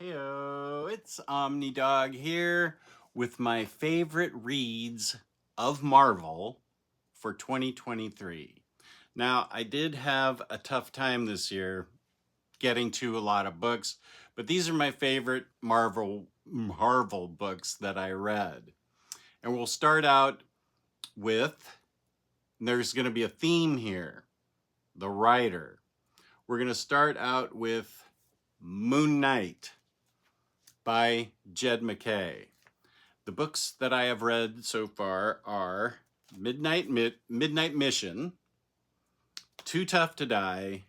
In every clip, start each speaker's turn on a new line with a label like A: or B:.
A: Heyo, it's Omnidog here with my favorite reads of Marvel for 2023. Now, I did have a tough time this year getting to a lot of books, but these are my favorite Marvel books that I read. And we'll start out with, there's going to be a theme here, the writer. We're going to start out with Moon Knight by Jed MacKay. The books that I have read so far are Midnight Mission, Too Tough to Die,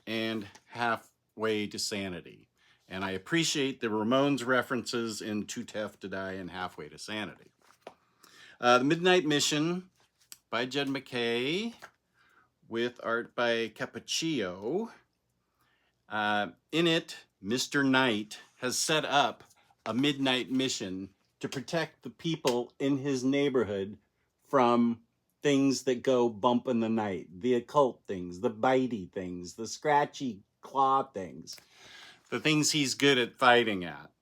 A: and Halfway to Sanity. And I appreciate the Ramones references in Too Tough to Die and Halfway to Sanity. The Midnight Mission by Jed MacKay with art by Cappuccio. In it, Mr. Knight has set up a midnight mission to protect the people in his neighborhood from things that go bump in the night, the occult things, the bitey things, the scratchy claw things, the things he's good at fighting at.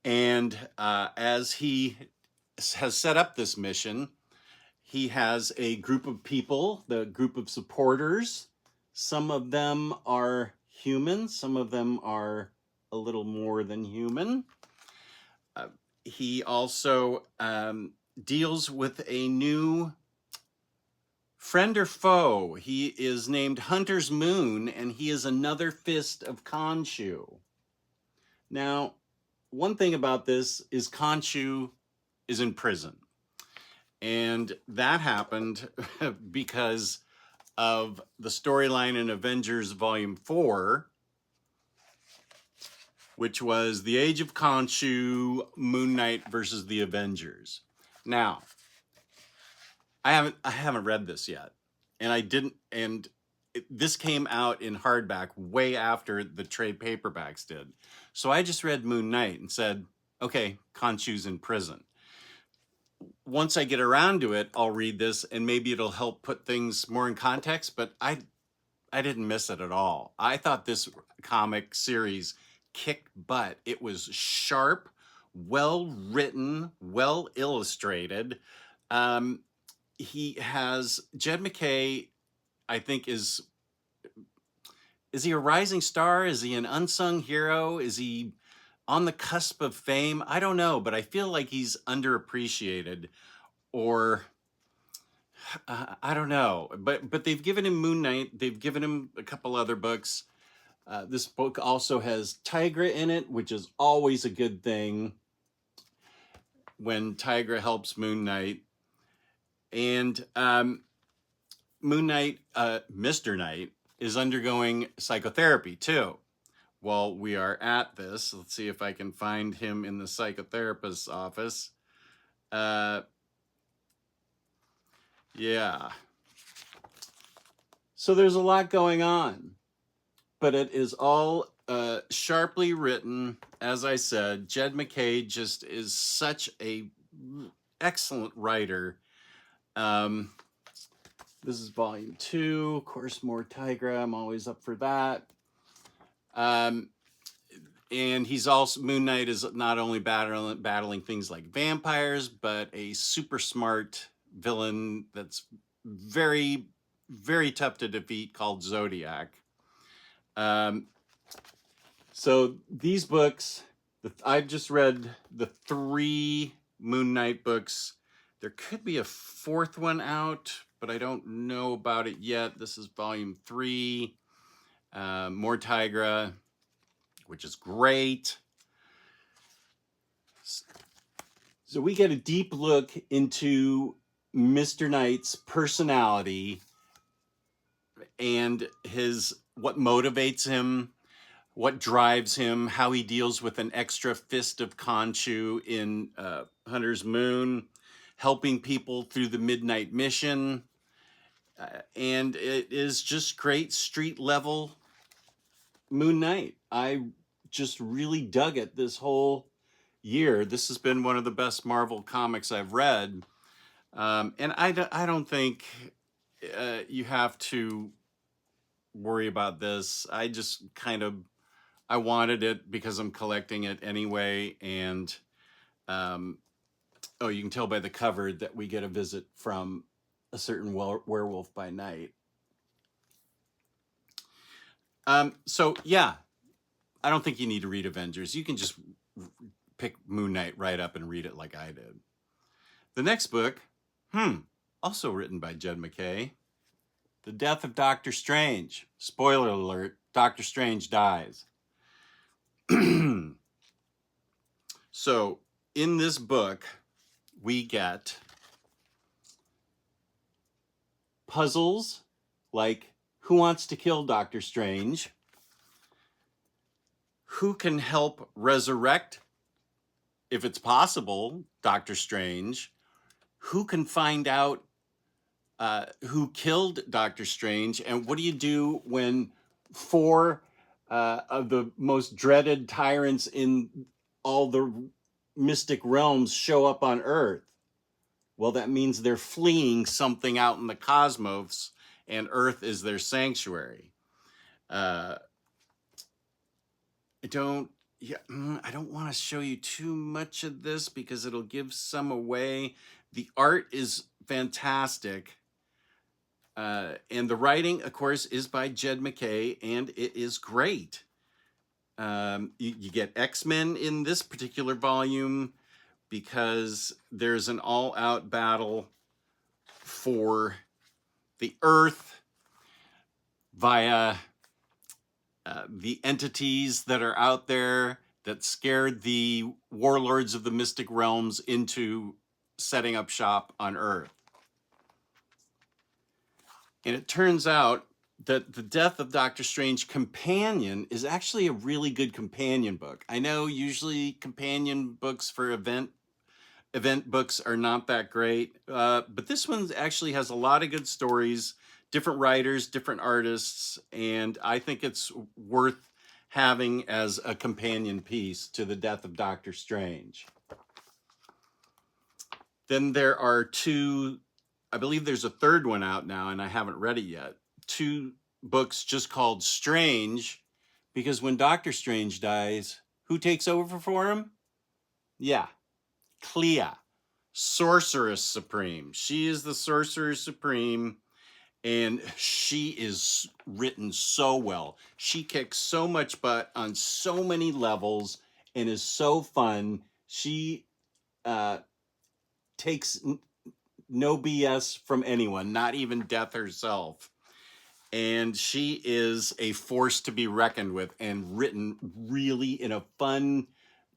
A: And as he has set up this mission, he has a group of people, the group of supporters. Some of them are human, some of them are a little more than human. He also deals with a new friend or foe. He is named Hunter's Moon, and he is another fist of Khonshu. Now, one thing about this is Khonshu is in prison. And that happened because of the storyline in Avengers Volume 4, which was The Age of Khonshu, Moon Knight versus the Avengers. Now, I haven't read this yet, and I didn't. And this came out in hardback way after the trade paperbacks did. So I just read Moon Knight and said, "Okay, Khonshu's in prison." Once I get around to it, I'll read this, and maybe it'll help put things more in context. But I didn't miss it at all. I thought this comic series kicked butt. It was sharp, well written, well illustrated. He has Jed MacKay, I think, is he a rising star? Is he an unsung hero? Is he on the cusp of fame? I don't know, but I feel like he's underappreciated, or I don't know. But they've given him Moon Knight. They've given him a couple other books. This book also has Tigra in it, which is always a good thing when Tigra helps Moon Knight. And Moon Knight, Mr. Knight, is undergoing psychotherapy too. While we are at this, let's see if I can find him in the psychotherapist's office. Yeah. So there's a lot going on, but it is all sharply written. As I said, Jed MacKay just is such a excellent writer. This is volume 2. Of course, more Tigra. I'm always up for that. And he's also, Moon Knight is not only battling things like vampires, but a super smart villain that's very, very tough to defeat called Zodiac. So these books, I've just read the 3 Moon Knight books. There could be a 4th one out, but I don't know about it yet. This is volume 3. More Tigra, which is great. So we get a deep look into Mr. Knight's personality and what motivates him, what drives him, how he deals with an extra fist of Khonshu in Hunter's Moon, helping people through the Midnight Mission. And it is just great street level Moon Knight. I just really dug it this whole year. This has been one of the best Marvel comics I've read. And I don't think you have to worry about this. I just kind of I wanted it because I'm collecting it anyway. And, oh, you can tell by the cover that we get a visit from a certain werewolf by night. So yeah, I don't think you need to read Avengers. You can just pick Moon Knight right up and read it like I did. The next book, also written by Jed MacKay, The Death of Doctor Strange. Spoiler alert, Doctor Strange dies. So in this book, we get puzzles like who wants to kill Doctor Strange? Who can help resurrect, if it's possible, Doctor Strange? Who can find out who killed Doctor Strange? And what do you do when 4 of the most dreaded tyrants in all the mystic realms show up on Earth? Well, that means they're fleeing something out in the cosmos, and Earth is their sanctuary. I don't want to show you too much of this because it'll give some away. The art is fantastic. And the writing, of course, is by Jed MacKay, and it is great. You get X-Men in this particular volume because there's an all-out battle for the Earth via the entities that are out there that scared the warlords of the mystic realms into setting up shop on Earth. And it turns out that The Death of Doctor Strange Companion is actually a really good companion book. I know usually companion books for event books are not that great, but this one actually has a lot of good stories, different writers, different artists, and I think it's worth having as a companion piece to The Death of Doctor Strange. Then there are 2, I believe there's a 3rd one out now, and I haven't read it yet. 2 books just called Strange, because when Doctor Strange dies, who takes over for him? Yeah, Clea, Sorceress Supreme. She is the Sorcerer Supreme, and she is written so well. She kicks so much butt on so many levels and is so fun. She takes no BS from anyone, not even Death herself. And she is a force to be reckoned with and written really in a fun,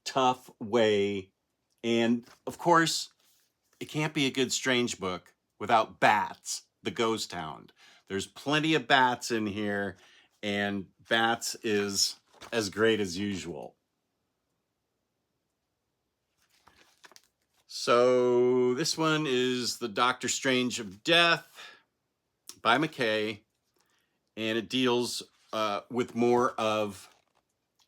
A: tough way. And of course, it can't be a good Strange book without Bats, the ghost hound. There's plenty of Bats in here, and Bats is as great as usual. So this one is The Doctor Strange of Death by MacKay, and it deals with more of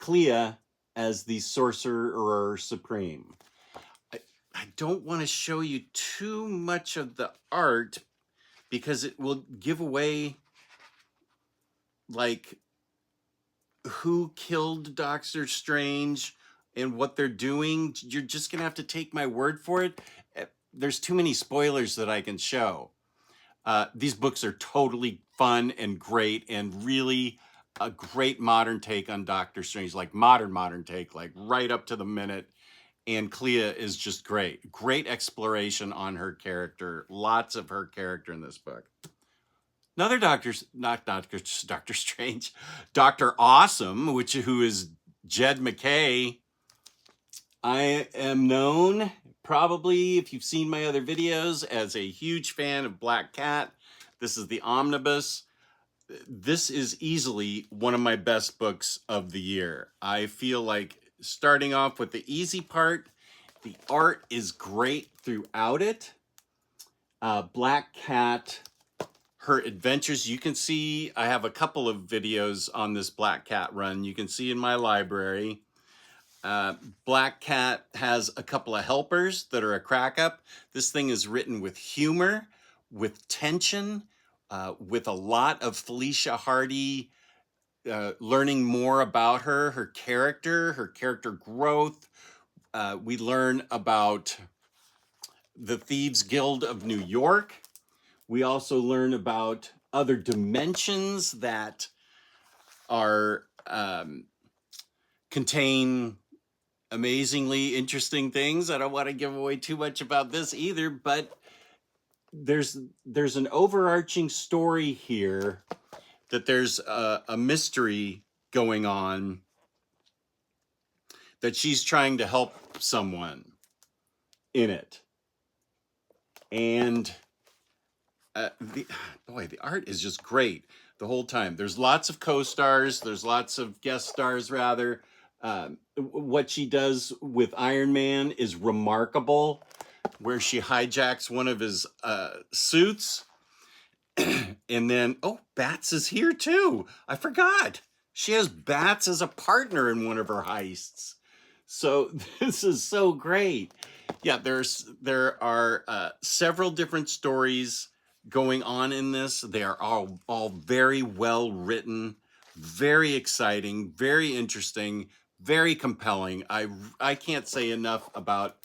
A: Clea as the Sorcerer Supreme. I don't want to show you too much of the art because it will give away like who killed Doctor Strange and what they're doing. You're just gonna have to take my word for it. There's too many spoilers that I can show. These books are totally fun and great and really a great modern take on Doctor Strange, like modern take, like right up to the minute. And Clea is just great. Great exploration on her character. Lots of her character in this book. Another Doctor Strange, Dr. Awesome, who is Jed MacKay. I am known, probably, if you've seen my other videos, as a huge fan of Black Cat. This is the omnibus. This is easily one of my best books of the year. I feel like starting off with the easy part, the art is great throughout it. Black Cat, her adventures, you can see, I have a couple of videos on this Black Cat run. You can see in my library. Black Cat has a couple of helpers that are a crack up. This thing is written with humor, with tension, with a lot of Felicia Hardy learning more about her character growth. We learn about the Thieves Guild of New York. We also learn about other dimensions that are contain amazingly interesting things. I don't want to give away too much about this either, but there's an overarching story here that there's a mystery going on that she's trying to help someone in it. And the art is just great the whole time. There's lots of co-stars. There's lots of guest stars, rather. What she does with Iron Man is remarkable, where she hijacks one of his suits. And then, oh, Bats is here too. I forgot. She has Bats as a partner in one of her heists. So this is so great. Yeah, there are several different stories going on in this. They are all very well written, very exciting, very interesting, very compelling. I can't say enough about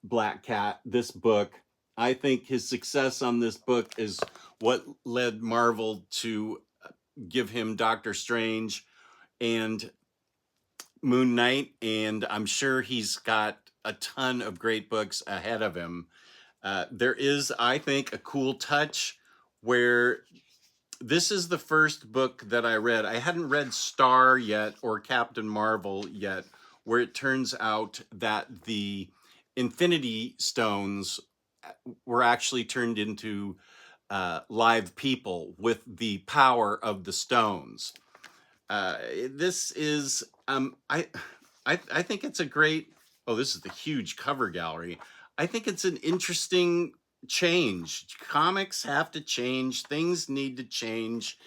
A: Black Cat, this book. I think his success on this book is what led Marvel to give him Doctor Strange and Moon Knight, and I'm sure he's got a ton of great books ahead of him. There is, I think, a cool touch where this is the first book that I read. I hadn't read Star yet or Captain Marvel yet, where it turns out that the Infinity Stones were actually turned into live people with the power of the stones. This is I think it's a great. Oh, this is the huge cover gallery. I think it's an interesting change. Comics have to change. Things need to change,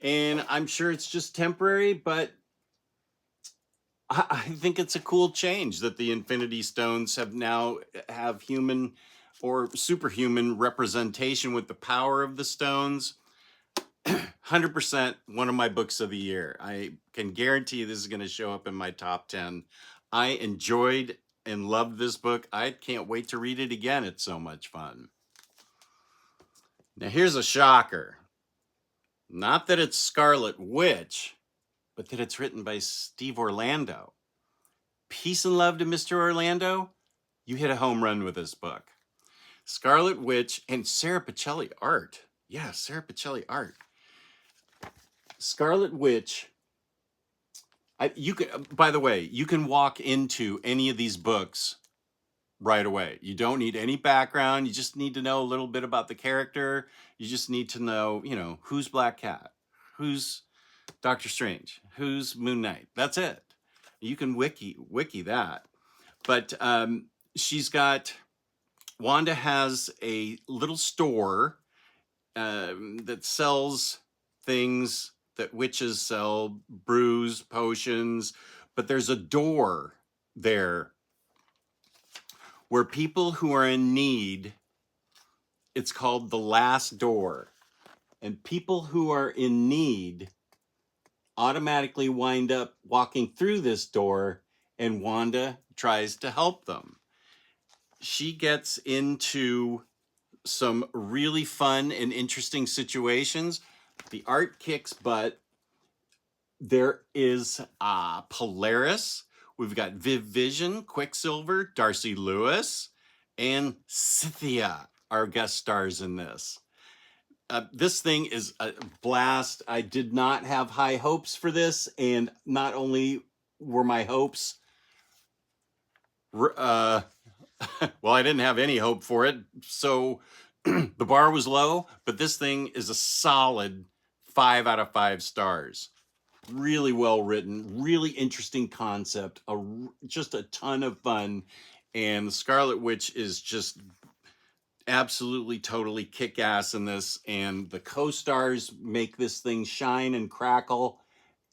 A: and I'm sure it's just temporary. But I think it's a cool change that the Infinity Stones have human or superhuman representation with the power of the stones. 100% one of my books of the year. I can guarantee this is going to show up in my top 10. I enjoyed and loved this book. I can't wait to read it again. It's so much fun. Now here's a shocker. Not that it's Scarlet Witch, but that it's written by Steve Orlando. Peace and love to Mr. Orlando. You hit a home run with this book. Scarlet Witch and Sarah Pichelli art. Yeah, Sarah Pichelli art. Scarlet Witch. You can, by the way, you can walk into any of these books right away. You don't need any background. You just need to know a little bit about the character. You just need to know, who's Black Cat, who's Doctor Strange, who's Moon Knight. That's it. You can wiki that. But Wanda has a little store that sells things that witches sell, brews, potions, but there's a door there where people who are in need, it's called the last door, and people who are in need automatically wind up walking through this door, and Wanda tries to help them. She gets into some really fun and interesting situations. The art kicks butt. There is Polaris. We've got Viv Vision, Quicksilver, Darcy Lewis, and Scythia are guest stars in this. This thing is a blast. I did not have high hopes for this, and not only were my hopes well, I didn't have any hope for it, so the bar was low, but this thing is a solid 5 out of 5 stars. Really well written, really interesting concept, just a ton of fun, and the Scarlet Witch is just absolutely totally kick-ass in this, and the co-stars make this thing shine and crackle.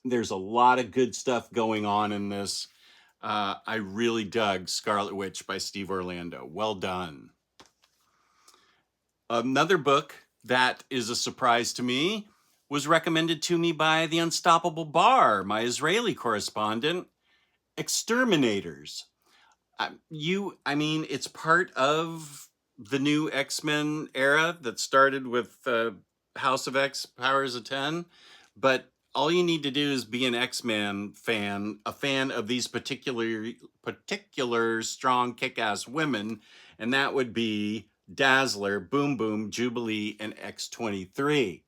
A: There's a lot of good stuff going on in this. I really dug Scarlet Witch by Steve Orlando. Well done. Another book that is a surprise to me was recommended to me by the Unstoppable Bar, my Israeli correspondent, Exterminators. I mean, it's part of the new X-Men era that started with House of X, Powers of 10. But all you need to do is be an X-Men fan, a fan of these particular strong kick-ass women, and that would be Dazzler, Boom Boom, Jubilee, and X-23.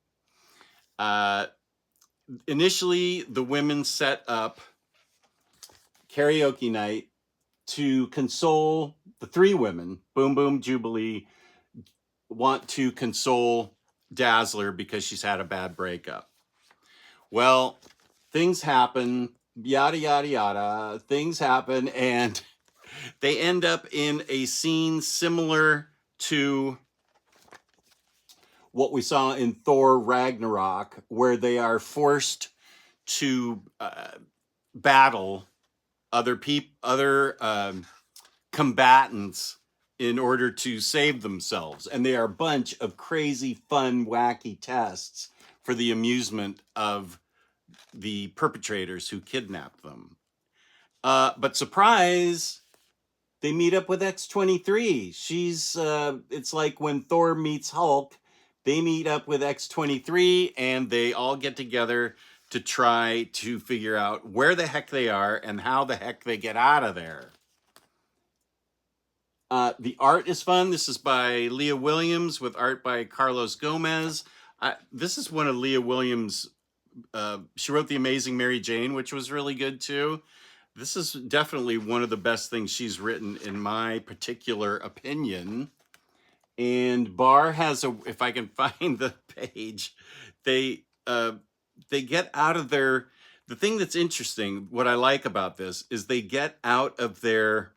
A: Initially, the women set up karaoke night to console the three women. Boom Boom, Jubilee want to console Dazzler because she's had a bad breakup. Well, things happen, yada, yada, yada. Things happen, and they end up in a scene similar to what we saw in Thor Ragnarok, where they are forced to battle other combatants in order to save themselves. And they are a bunch of crazy, fun, wacky tests for the amusement of the perpetrators who kidnapped them. But surprise, they meet up with X-23. She's, it's like when Thor meets Hulk, they meet up with X-23 and they all get together to try to figure out where the heck they are and how the heck they get out of there. The art is fun. This is by Leah Williams with art by Carlos Gomez. This is one of Leah Williams' she wrote The Amazing Mary Jane, which was really good too. This is definitely one of the best things she's written, in my particular opinion. And Barr has if I can find the page, they get out of their, the thing that's interesting, what I like about this is they get out of their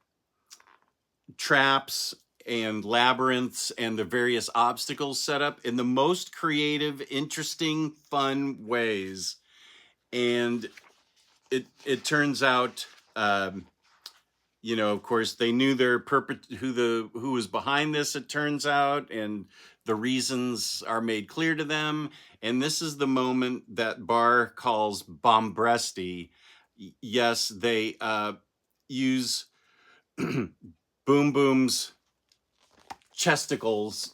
A: traps and labyrinths and the various obstacles set up in the most creative, interesting, fun ways. And it turns out, you know, of course, they knew their who was behind this, it turns out, and the reasons are made clear to them. And this is the moment that Barr calls bombresty. Yes, they use Boom Boom's chesticles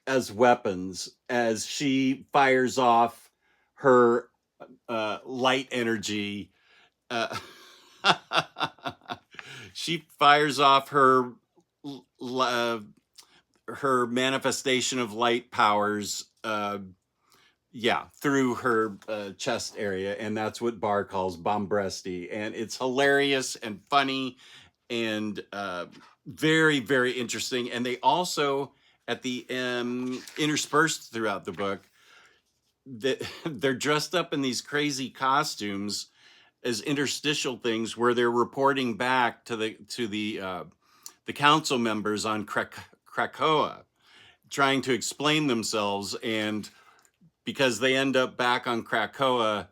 A: as weapons as she fires off her light energy. She fires off her manifestation of light powers, through her chest area, and that's what Barr calls bombresty. And it's hilarious and funny and very, very interesting. And they also, at the interspersed throughout the book, they're dressed up in these crazy costumes as interstitial things where they're reporting back to the council members on Krakoa, trying to explain themselves. And because they end up back on Krakoa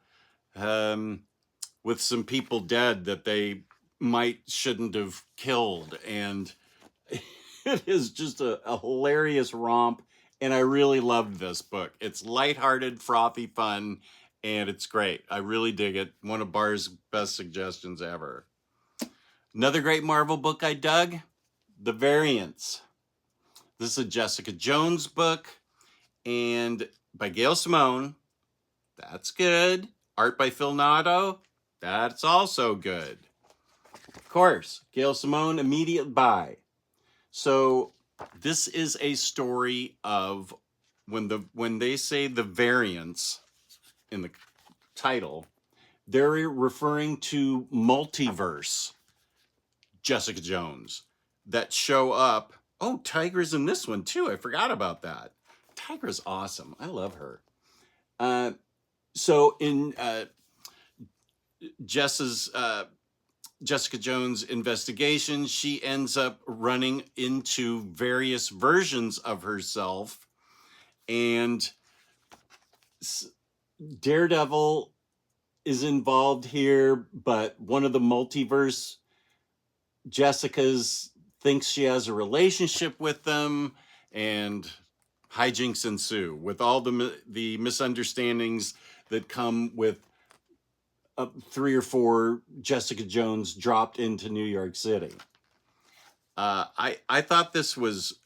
A: with some people dead that they shouldn't have killed. And it is just a hilarious romp. And I really loved this book. It's lighthearted, frothy fun, and it's great. I really dig it. One of Barr's best suggestions ever. Another great Marvel book I dug, The Variants. This is a Jessica Jones book, and by Gail Simone. That's good. Art by Phil Nadeau. That's also good. Of course, Gail Simone, immediate buy. So this is a story of when they say the variants in the title, they're referring to multiverse Jessica Jones that show up. Oh, Tigra's in this one too. I forgot about that. Tigra's awesome. I love her. So in Jessica Jones' investigation, she ends up running into various versions of herself, and Daredevil is involved here, but one of the multiverse Jessicas thinks she has a relationship with them, and hijinks ensue with all the misunderstandings that come with 3 or 4 Jessica Jones dropped into New York City. I thought this was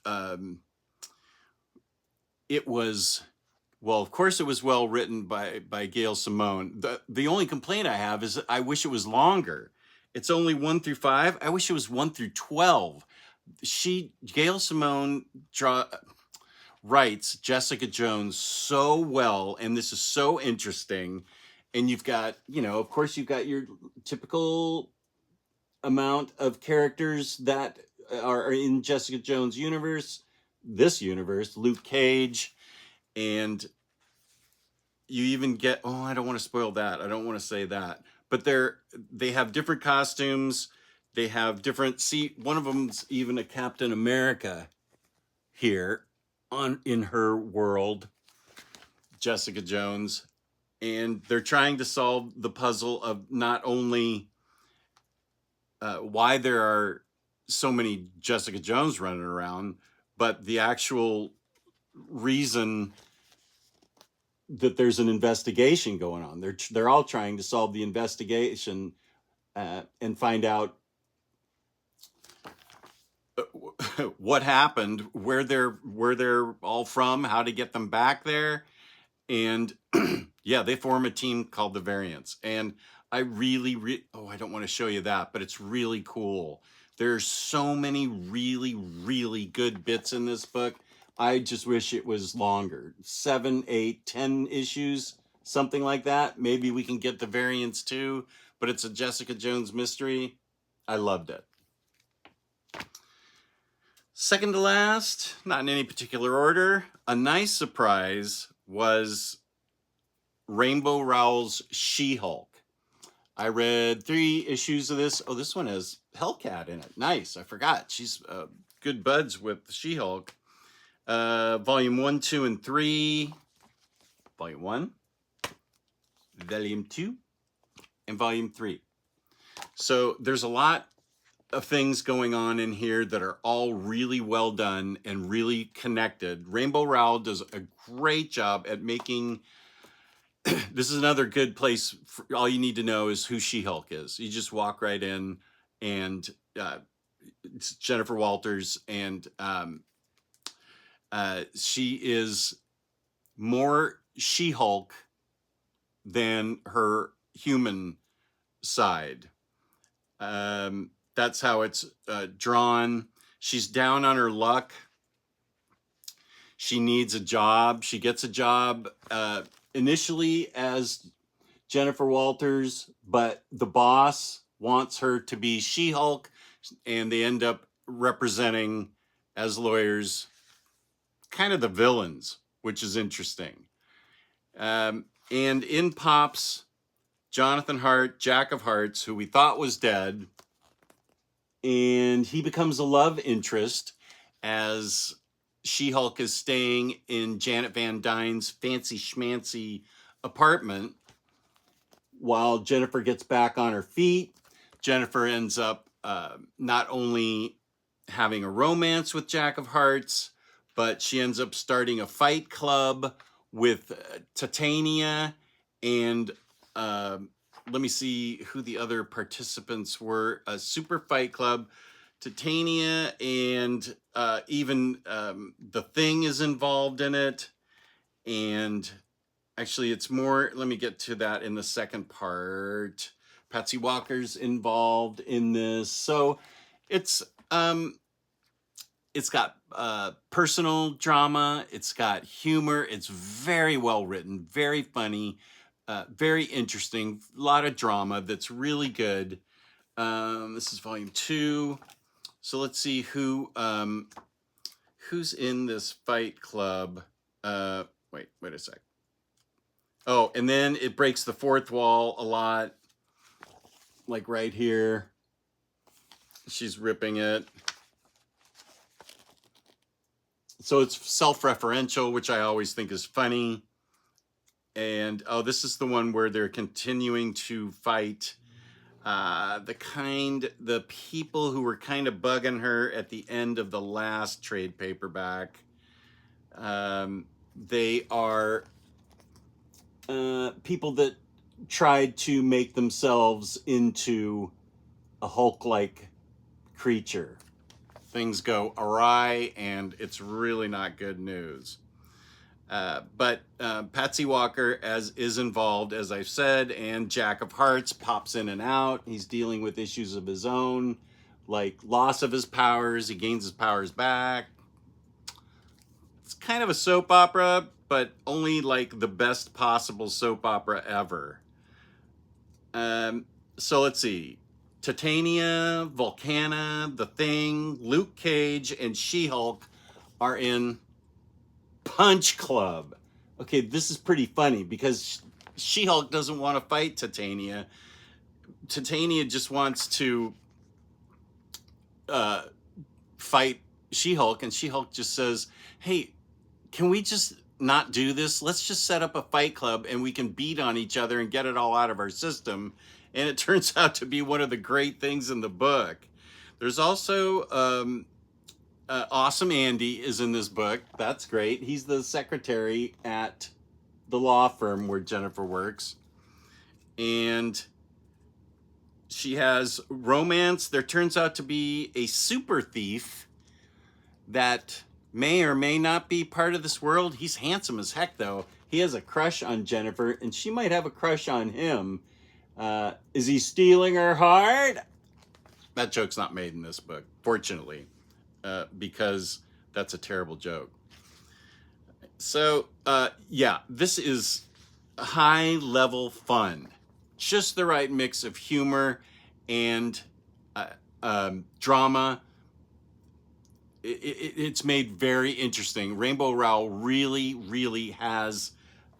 A: it was, well, of course it was well written by Gail Simone. The only complaint I have is I wish it was longer. It's only 1 through 5. I wish it was 1 through 12. Gail Simone writes Jessica Jones so well, and this is so interesting. And you've got, of course, you've got your typical amount of characters that are in Jessica Jones' universe, this universe, Luke Cage, and you even get, oh, I don't want to spoil that. I don't want to say that. But they have different costumes. They have different, one of them's even a Captain America here in her world, Jessica Jones. And they're trying to solve the puzzle of not only why there are so many Jessica Jones running around, but the actual reason that there's an investigation going on. They're all trying to solve the investigation and find out what happened, where they're all from, how to get them back there. And yeah, they form a team called the Variants. And I really, I don't want to show you that, but it's really cool. There's so many really, really good bits in this book. I just wish it was longer. 7, 8, 10 issues, something like that. Maybe we can get the Variants too, but it's a Jessica Jones mystery. I loved it. Second to last, not in any particular order, a nice surprise was Rainbow Rowell's She-Hulk. I read 3 issues of this. Oh, this one has Hellcat in it. Nice. I forgot. She's good buds with She-Hulk. Volume 1, 2, and 3. Volume 1, Volume 2, and Volume 3. So there's a lot of things going on in here that are all really well done and really connected. Rainbow Rowell does a great job at making... This is another good place. All you need to know is who She-Hulk is. You just walk right in, and it's Jennifer Walters, and she is more She-Hulk than her human side. That's how it's drawn. She's down on her luck. She needs a job. She gets a job initially as Jennifer Walters, but the boss wants her to be She-Hulk, and they end up representing, as lawyers, kind of the villains, which is interesting. And in pops Jonathan Hart, Jack of Hearts, who we thought was dead, and he becomes a love interest as She-Hulk is staying in Janet Van Dyne's fancy schmancy apartment while Jennifer gets back on her feet. Jennifer ends up not only having a romance with Jack of Hearts, but she ends up starting a fight club with Titania, and let me see who the other participants were. A super fight club, Titania, and even the Thing is involved in it. And actually, it's more, let me get to that in the second part. Patsy Walker's involved in this. So it's got personal drama. It's got humor. It's very well written, very funny, very interesting. A lot of drama that's really good. This is volume 2. So let's see who's in this fight club. Wait a sec. Oh, and then it breaks the fourth wall a lot. Like right here. She's ripping it. So it's self-referential, which I always think is funny. And, oh, this is the one where they're continuing to fight the people who were kind of bugging her at the end of the last trade paperback. They are people that tried to make themselves into a Hulk-like creature. Things go awry, and it's really not good news. But Patsy Walker is involved, as I've said, and Jack of Hearts pops in and out. He's dealing with issues of his own, like loss of his powers. He gains his powers back. It's kind of a soap opera, but only like the best possible soap opera ever. So let's see. Titania, Volcana, The Thing, Luke Cage, and She-Hulk are in Punch Club. Okay, this is pretty funny because She-Hulk doesn't want to fight Titania. Titania just wants to fight She-Hulk, and She-Hulk just says, hey, can we just not do this? Let's just set up a fight club and we can beat on each other and get it all out of our system. And it turns out to be one of the great things in the book. There's also Awesome Andy is in this book. That's great. He's the secretary at the law firm where Jennifer works. And she has romance. There turns out to be a super thief that may or may not be part of this world. He's handsome as heck, though. He has a crush on Jennifer, and she might have a crush on him. Is he stealing her heart? That joke's not made in this book, fortunately, because that's a terrible joke. So, yeah, this is high-level fun. Just the right mix of humor and drama. It's made very interesting. Rainbow Rowell really has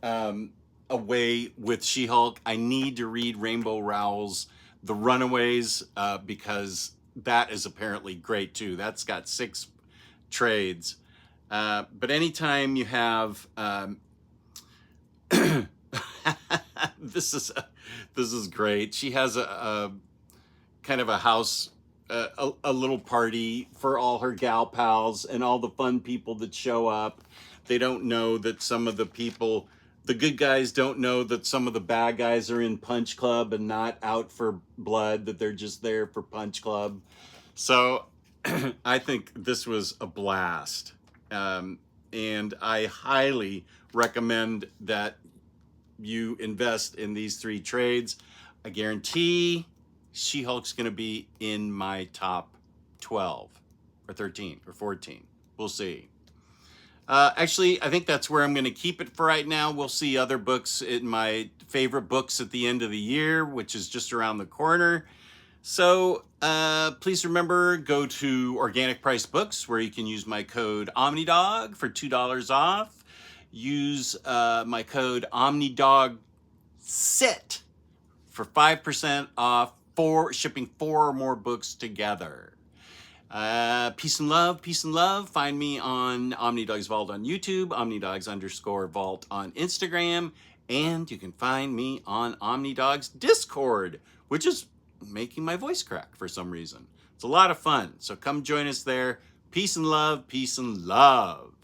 A: a way with She-Hulk. I need to read Rainbow Rowell's The Runaways because that is apparently great too. That's got 6 trades. But anytime you have this is great. She has a kind of a house, a little party for all her gal pals and all the fun people that show up. They don't know that some of the people, the good guys don't know that some of the bad guys are in Punch Club and not out for blood, that they're just there for Punch Club. So I think this was a blast. And I highly recommend that you invest in these 3 trades. I guarantee She-Hulk's going to be in my top 12 or 13 or 14. We'll see. Actually, I think that's where I'm going to keep it for right now. We'll see other books in my favorite books at the end of the year, which is just around the corner. So please remember, go to Organic Price Books, where you can use my code Omnidog for $2 off. Use my code Omnidog SIT for 5% off for shipping 4 or more books together. Peace and love, peace and love. Find me on Omnidog's Vault on YouTube, Omnidogs_Vault on Instagram, and you can find me on Omnidog's Discord, which is making my voice crack for some reason. It's a lot of fun, so come join us there. Peace and love, peace and love.